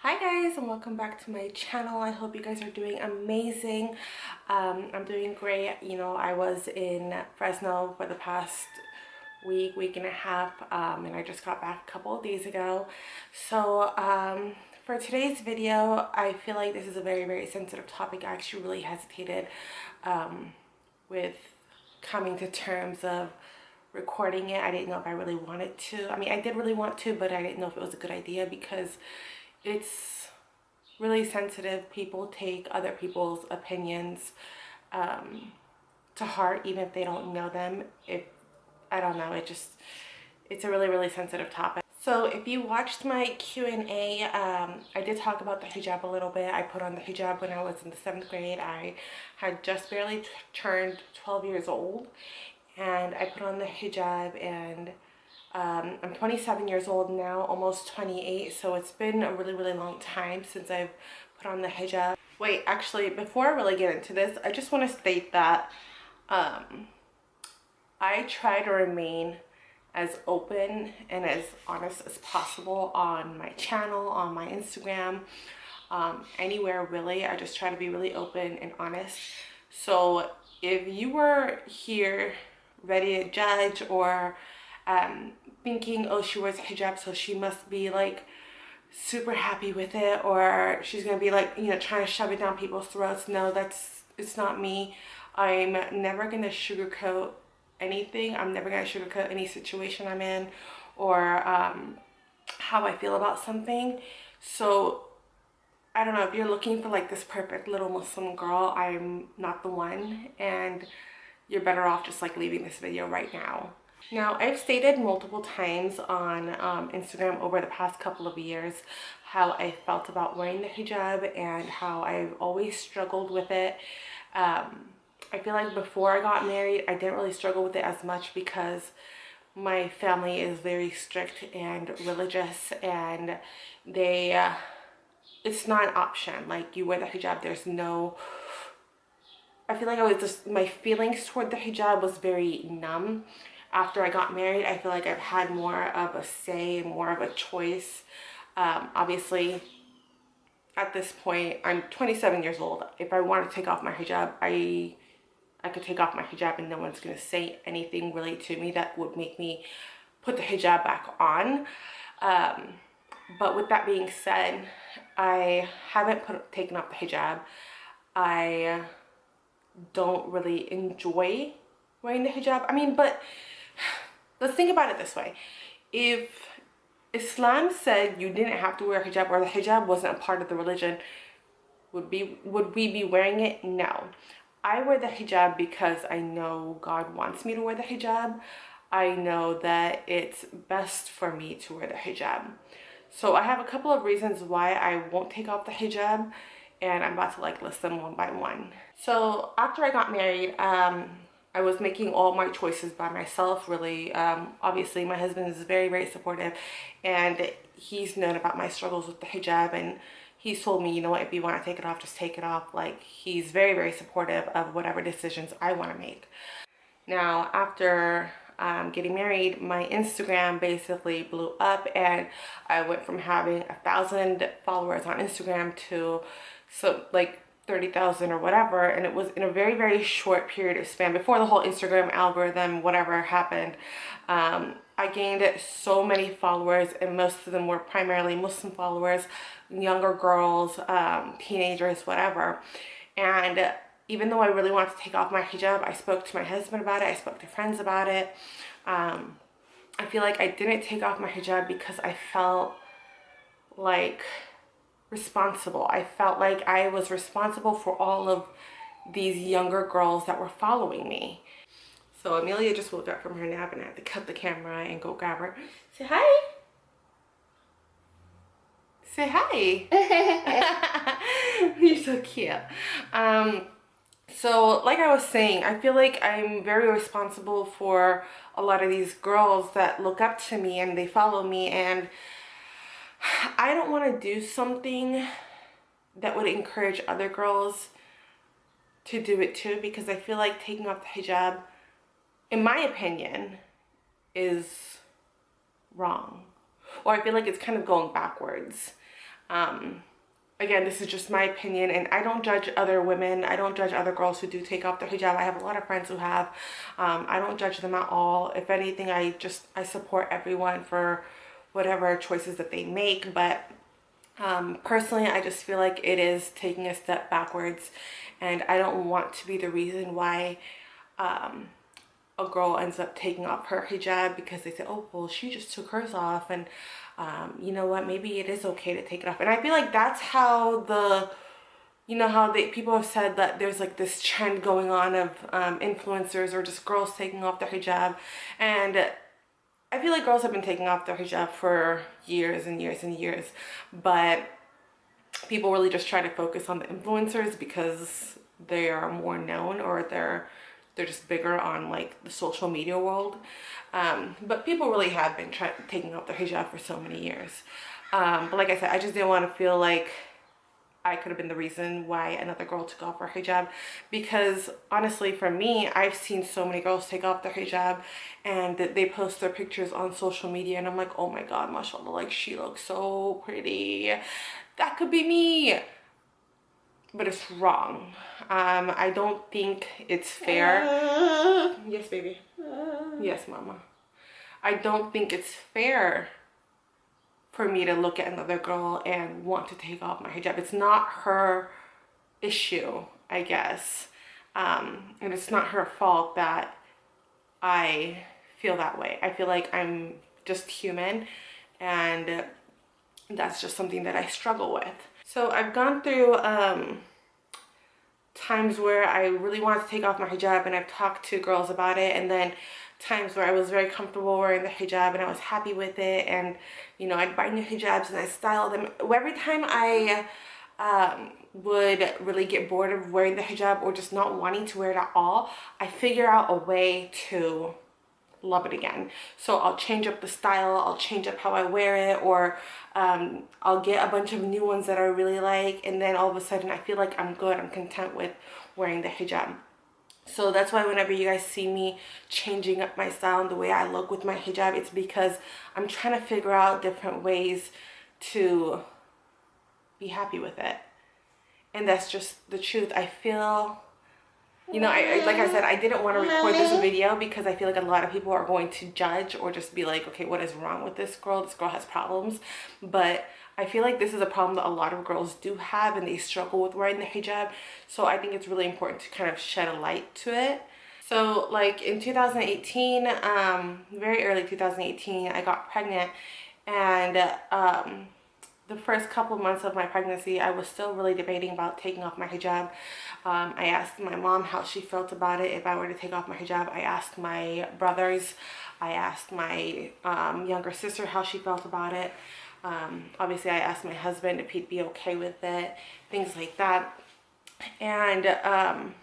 Hi guys, and welcome back to my channel. I hope you guys are doing amazing. I'm doing great. You know, I was in Fresno for the past week and a half, and I just got back a couple of days ago. So for today's video, I feel like this is a very sensitive topic. I actually really hesitated with coming to terms of recording it. I didn't know if I really wanted to. I mean, I did really want to, but I didn't know if it was a good idea because it's really sensitive. People take other people's opinions to heart, even if they don't know them. I don't know, it's a really sensitive topic. So if you watched my Q&A, I did talk about the hijab a little bit. I put on the hijab when I was in the 7th grade. I had just barely turned 12 years old, and I put on the hijab, and I'm 27 years old now, almost 28, so it's been a really long time since I've put on the hijab. Wait, actually, before I really get into this, I just want to state that I try to remain as open and as honest as possible on my channel, on my Instagram, anywhere really. I just try to be really open and honest. So if you were here ready to judge or thinking, oh, she wears a hijab so she must be like super happy with it, or she's gonna be like, you know, trying to shove it down people's throats, no, it's not me. I'm never gonna sugarcoat anything. I'm never gonna sugarcoat any situation I'm in or how I feel about something. So I don't know, if you're looking for like this perfect little Muslim girl, I'm not the one, and you're better off just like leaving this video right now. Now, I've stated multiple times on Instagram over the past couple of years how I felt about wearing the hijab and how I've always struggled with it. I feel like before I got married, I didn't really struggle with it as much because my family is very strict and religious, and it's not an option. Like, you wear the hijab, there's no... I feel like my feelings toward the hijab was very numb. After I got married, I feel like I've had more of a say, more of a choice. Obviously, at this point, I'm 27 years old. If I want to take off my hijab, I could take off my hijab and no one's going to say anything really to me that would make me put the hijab back on. But with that being said, I haven't taken off the hijab. I don't really enjoy wearing the hijab. I mean, but let's think about it this way. If Islam said you didn't have to wear a hijab, or the hijab wasn't a part of the religion, would we be wearing it? No. I wear the hijab because I know God wants me to wear the hijab. I know that it's best for me to wear the hijab. So I have a couple of reasons why I won't take off the hijab, and I'm about to like list them one by one. So after I got married, I was making all my choices by myself, really. Obviously, my husband is very supportive, and he's known about my struggles with the hijab, and he's told me, you know what, if you want to take it off, just take it off. Like, he's very supportive of whatever decisions I want to make. Now, after getting married, my Instagram basically blew up, and I went from having 1,000 followers on Instagram to like 30,000 or whatever, and it was in a very short period of span before the whole Instagram algorithm whatever happened. I gained so many followers, and most of them were primarily Muslim followers, younger girls, teenagers, whatever. And even though I really wanted to take off my hijab, I spoke to my husband about it, I spoke to friends about it. I feel like I didn't take off my hijab because I felt like responsible. I felt like I was responsible for all of these younger girls that were following me. So Amelia just woke up from her nap, and I had to cut the camera and go grab her. Say hi. Say hi. You're so cute. So like I was saying, I feel like I'm very responsible for a lot of these girls that look up to me and they follow me, and I don't want to do something that would encourage other girls to do it too, because I feel like taking off the hijab, in my opinion, is wrong. Or I feel like it's kind of going backwards. Again, this is just my opinion, and I don't judge other women. I don't judge other girls who do take off their hijab. I have a lot of friends who have. I don't judge them at all. If anything, I support everyone for whatever choices that they make. But personally, I just feel like it is taking a step backwards, and I don't want to be the reason why a girl ends up taking off her hijab because they say, oh, well, she just took hers off, and you know what, maybe it is okay to take it off. And I feel like that's how people have said that there's like this trend going on of influencers or just girls taking off their hijab. And I feel like girls have been taking off their hijab for years and years and years, but people really just try to focus on the influencers because they are more known, or they're just bigger on like the social media world. But people really have been taking off their hijab for so many years. But like I said, I just didn't want to feel like I could have been the reason why another girl took off her hijab, because honestly, for me, I've seen so many girls take off their hijab and they post their pictures on social media, and I'm like, oh my god, mashallah, like she looks so pretty. That could be me. But it's wrong. I don't think it's fair. Yes, baby. Yes, mama. I don't think it's fair for me to look at another girl and want to take off my hijab. It's not her issue, I guess. And it's not her fault that I feel that way. I feel like I'm just human, and that's just something that I struggle with. So I've gone through times where I really wanted to take off my hijab, and I've talked to girls about it, and then times where I was very comfortable wearing the hijab and I was happy with it, and you know, I'd buy new hijabs and I style them. Every time I would really get bored of wearing the hijab or just not wanting to wear it at all, I figure out a way to love it again. So I'll change up the style, I'll change up how I wear it, or I'll get a bunch of new ones that I really like, and then all of a sudden I feel like I'm good, I'm content with wearing the hijab. So that's why whenever you guys see me changing up my style and the way I look with my hijab, it's because I'm trying to figure out different ways to be happy with it. And that's just the truth. I feel, you know, I like I said, I didn't want to record this video because I feel like a lot of people are going to judge or just be like, okay, what is wrong with this girl? This girl has problems. But I feel like this is a problem that a lot of girls do have, and they struggle with wearing the hijab. So I think it's really important to kind of shed a light to it. So like in 2018, very early 2018, I got pregnant, and the first couple of months of my pregnancy, I was still really debating about taking off my hijab. I asked my mom how she felt about it if I were to take off my hijab. I asked my brothers. I asked my younger sister how she felt about it. Obviously, I asked my husband if he'd be okay with it, things like that. And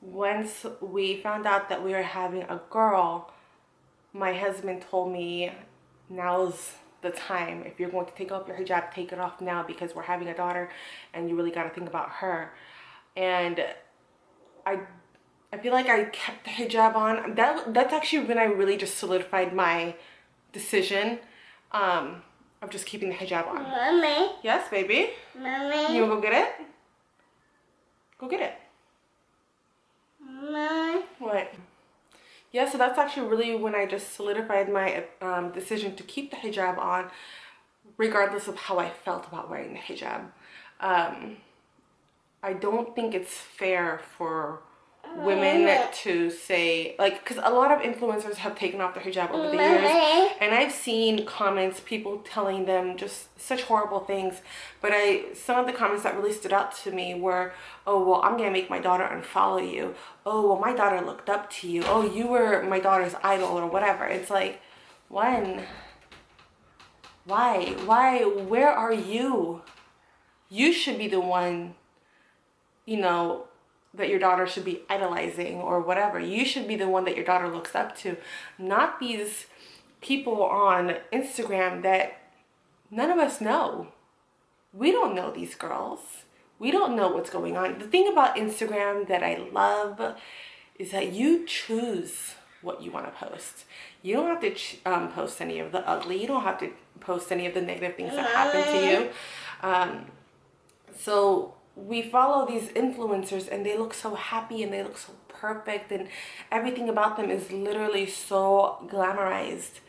once we found out that we were having a girl, my husband told me, now's the time. If you're going to take off your hijab, take it off now, because we're having a daughter and you really got to think about her. And I feel like I kept the hijab on. That's actually when I really just solidified my decision of just keeping the hijab on. Mommy. Yes, baby? Mommy. You want to go get it? Go get it. Mommy. What? Yeah, so that's actually really when I just solidified my decision to keep the hijab on, regardless of how I felt about wearing the hijab. I don't think it's fair for women to say, like, because a lot of influencers have taken off their hijab over the years, and I've seen comments, people telling them just such horrible things. But some of the comments that really stood out to me were, oh, well, I'm gonna make my daughter unfollow you. Oh, well, my daughter looked up to you. Oh, you were my daughter's idol, or whatever. It's like, when? Why? Where are you? You should be the one, you know, that your daughter should be idolizing or whatever. You should be the one that your daughter looks up to, not these people on Instagram that none of us know. We don't know these girls. We don't know what's going on. The thing about Instagram that I love is that you choose what you want to post. You don't have to post any of the ugly. You don't have to post any of the negative things that happen to you. So we follow these influencers and they look so happy and they look so perfect and everything about them is literally so glamorized.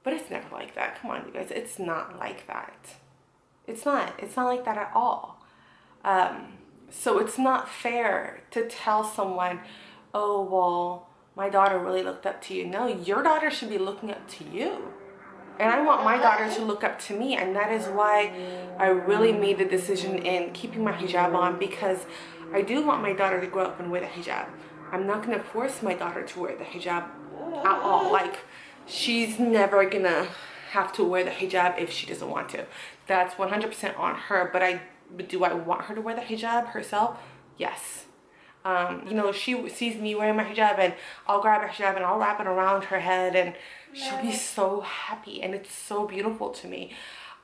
But it's never like that. Come on, you guys. It's not like that. It's not. It's not like that at all. So it's not fair to tell someone, oh, well, my daughter really looked up to you. No, your daughter should be looking up to you. And I want my daughter to look up to me. And that is why I really made the decision in keeping my hijab on, because I do want my daughter to grow up and wear the hijab. I'm not going to force my daughter to wear the hijab at all. Like, she's never going to have to wear the hijab if she doesn't want to. That's 100% on her. But do I want her to wear the hijab herself? Yes. You know, she sees me wearing my hijab and I'll grab a hijab and I'll wrap it around her head and she'll be so happy and it's so beautiful to me.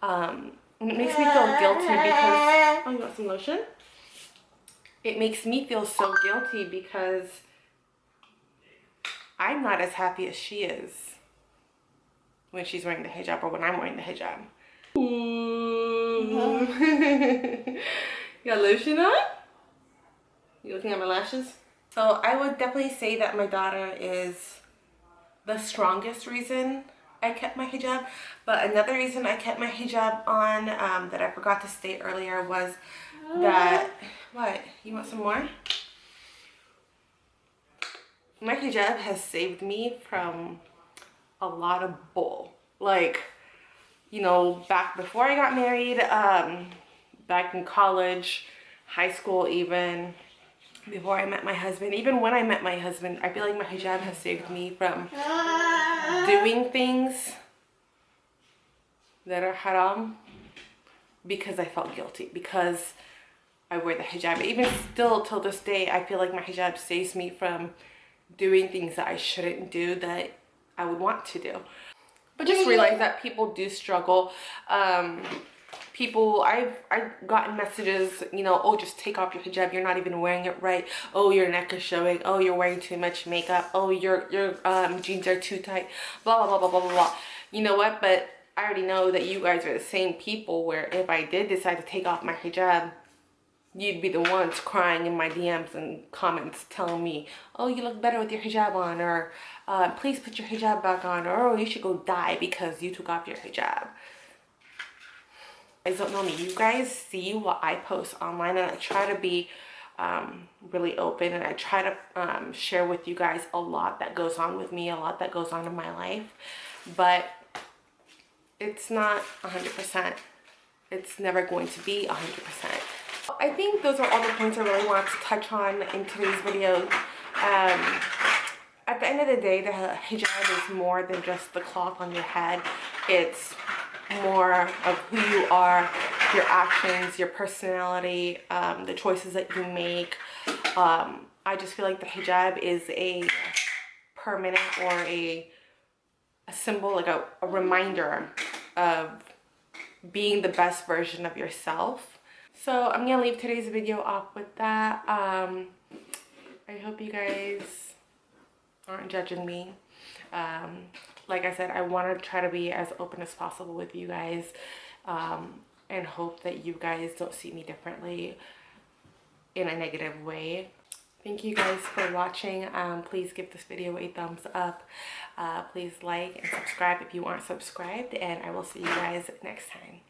And it makes me feel guilty because, oh, you want some lotion? It makes me feel so guilty because I'm not as happy as she is when she's wearing the hijab or when I'm wearing the hijab. Ooh. You got lotion on? You looking at my lashes? So I would definitely say that my daughter is the strongest reason I kept my hijab. But another reason I kept my hijab on that I forgot to state earlier was that, what? You want some more? My hijab has saved me from a lot of bull. Like, you know, back before I got married, back in college, high school even, before I met my husband, even when I met my husband, I feel like my hijab has saved me from doing things that are haram because I felt guilty, because I wear the hijab. Even still till this day, I feel like my hijab saves me from doing things that I shouldn't do that I would want to do. But just realize that people do struggle. People, I've gotten messages, you know, oh, just take off your hijab, you're not even wearing it right. Oh, your neck is showing. Oh, you're wearing too much makeup. Oh, your jeans are too tight. Blah, blah, blah, blah, blah, blah. You know what? But I already know that you guys are the same people where if I did decide to take off my hijab, you'd be the ones crying in my DMs and comments telling me, oh, you look better with your hijab on, or please put your hijab back on, or oh, you should go die because you took off your hijab. You guys don't know me. You guys see what I post online, and I try to be really open, and I try to share with you guys a lot that goes on with me, a lot that goes on in my life, but it's not 100%. It's never going to be 100%. I think those are all the points I really wanted to touch on in today's video. At the end of the day, the hijab is more than just the cloth on your head. It's more of who you are, your actions, your personality, the choices that you make. I just feel like the hijab is a permanent or a symbol, like a reminder of being the best version of yourself. So I'm gonna leave today's video off with that. I hope you guys aren't judging me. Like I said, I want to try to be as open as possible with you guys, and hope that you guys don't see me differently in a negative way. Thank you guys for watching. Please give this video a thumbs up. Please like and subscribe if you aren't subscribed, and I will see you guys next time.